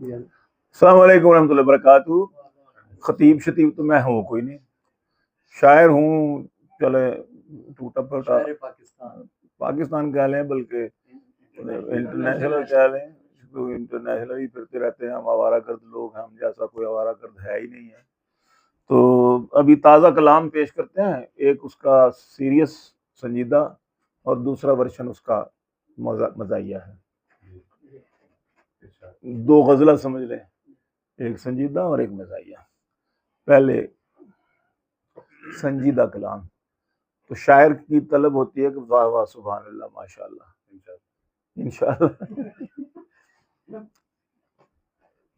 अस्सलाम वालेकुम रहमतुल्लाहि व बरकातहू। खतीब शतीब तो मैं हूँ कोई नहीं, शायर हूँ। चले टूटा फटा पाकिस्तान कह लें, बल्कि इंटरनेशनल कह लें, तो इंटरनेशनल ही फिरते रहते हैं। हम आवारा गर्द लोग हैं, हम जैसा कोई आवारा गर्द है ही नहीं है। तो अभी ताज़ा कलाम पेश करते हैं, एक उसका सीरियस संजीदा और दूसरा वर्शन उसका मज़ाहिया है। दो गज़ला समझ लें, एक संजीदा और एक मज़ाहिया। पहले संजीदा कलाम। तो शायर की तलब होती है कि वाह वाह सुभान अल्लाह माशाअल्लाह इंशाअल्लाह।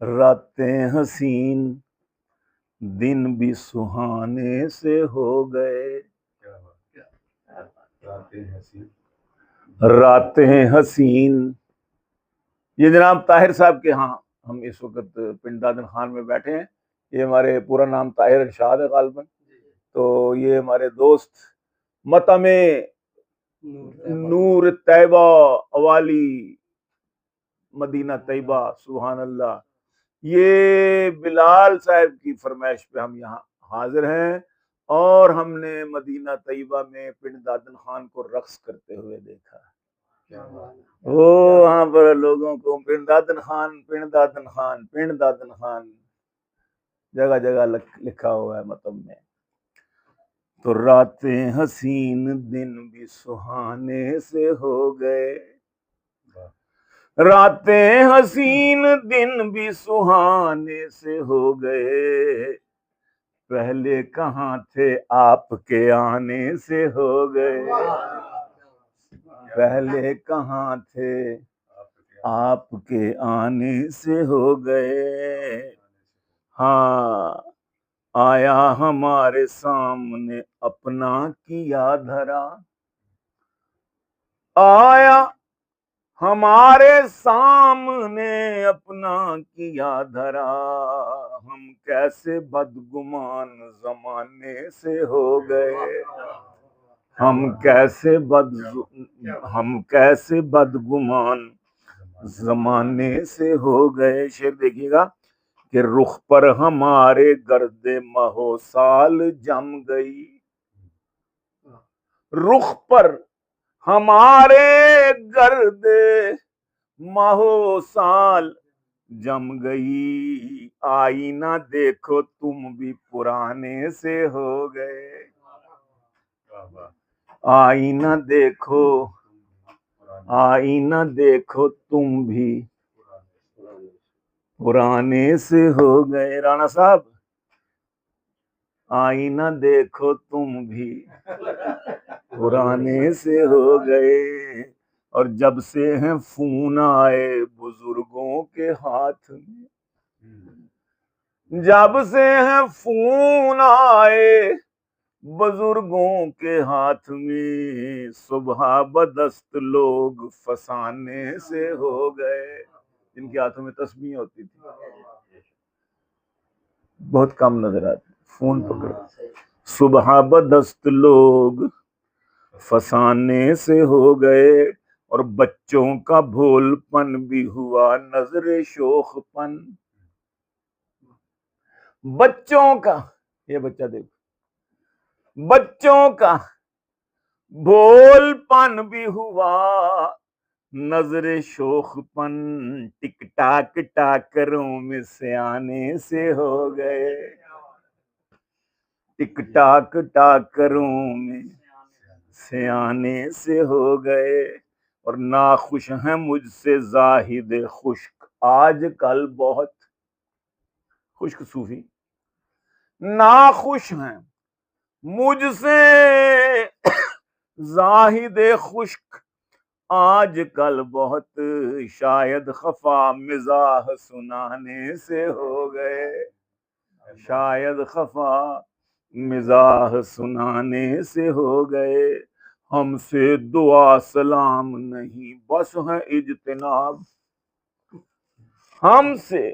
रातें हसीन दिन भी सुहाने से हो गए, रातें हसीन। ये जनाब ताहिर साहब के यहाँ हम इस वक्त पिंड दादन खान में बैठे हैं। ये हमारे पूरा नाम ताहिर इरशाद है गालिबन। तो ये हमारे दोस्त मतमे नूर तैबा अवाली मदीना तैबा सुभान अल्लाह, ये बिलाल साहब की फरमाइश पे हम यहाँ हाजिर हैं। और हमने मदीना तैयबा में पिंड दादन खान को रक्स करते हुए देखा। वो वहां पर लोगों को पिंड दादन खान, पिंड दादन खान, पिंड दादन खान जगह जगह लिखा हुआ है मतम में। तो रातें हसीन दिन भी सुहाने से हो गए, रातें हसीन दिन भी सुहाने से हो गए, पहले कहाँ थे आपके आने से हो गए, पहले कहाँ थे आपके आने से हो गए। हाँ, आया हमारे सामने अपना किया धरा, आया हमारे सामने अपना किया धरा, हम कैसे बदगुमान जमाने से हो गए, हम कैसे बदगुमान जमाने से हो गए। शेर देखिएगा कि रुख पर हमारे गर्दे महो साल जम गई, रुख पर हमारे गर्दे महो साल जम गई, आईना देखो तुम भी पुराने से हो गए, आईना देखो, आईना देखो तुम भी पुराने से हो गए। राणा साहब, आईना देखो तुम भी पुराने से हो गए। और जब से हैं फोन आए बुजुर्गों के हाथ में, जब से हैं फोन आए बुजुर्गों के हाथ में, सुबह बदस्त लोग फसाने से हो गए। जिनके हाथों में तस्बीह होती थी बहुत कम नजर आती, फोन पकड़, सुबह बदस्त लोग फसाने से हो गए। और बच्चों का भोलपन भी हुआ नजरे शोखपन, बच्चों का, ये बच्चा देखो, बच्चों का भोलपन भी हुआ नजरे शोखपन, टिक टाक टाकरों में सियाने से हो गए, टिक टाक टाकरों में सियाने से हो गए। और नाखुश हैं मुझसे जाहिद खुश्क आजकल बहुत, खुश्क सूफी नाखुश हैं मुझसे जाहिद खुश्क आजकल बहुत, शायद खफा मिजाह सुनाने से हो गए, शायद खफा मिजाह सुनाने से हो गए। हमसे दुआ सलाम नहीं बस है इज्तिनाब, हमसे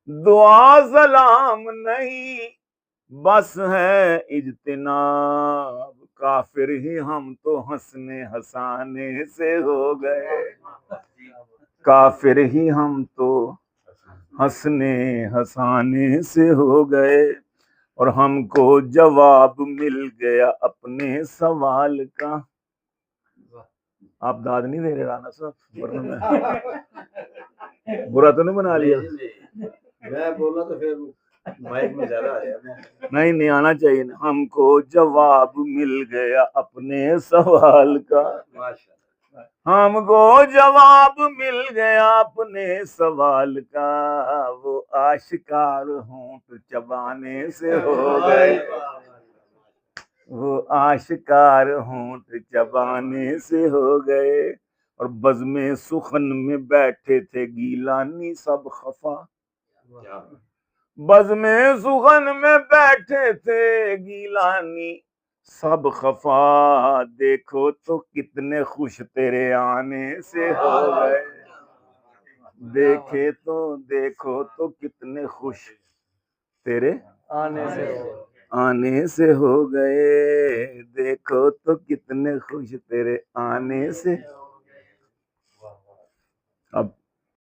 दुआ सलाम नहीं बस है इज्तिनाब, काफिर ही हम तो हंसने हंसाने से हो गए, काफिर ही हम तो हंसने हंसाने से हो गए और हमको जवाब मिल गया अपने सवाल का। आप दाद नहीं दे रहे राना साहब, वरना मैं बुरा तो नहीं बना लिया? मैं बोला तो फिर माइक में ज्यादा आ गया। नहीं आना चाहिए ना। हमको जवाब मिल गया अपने सवाल का, हमको जवाब मिल गया अपने सवाल का, वो आशिकार होंठ चबाने से हो गए, वो आशिकार होंठ चबाने से हो गए। और बज़्म सुखन में बैठे थे गीलानी सब खफा, बज़्म सुखन में बैठे थे गीलानी सब खफा, देखो तो कितने खुश तेरे आने से हो गए, देखो तो कितने खुश तेरे आने से हो गए, देखो तो कितने खुश तेरे आने से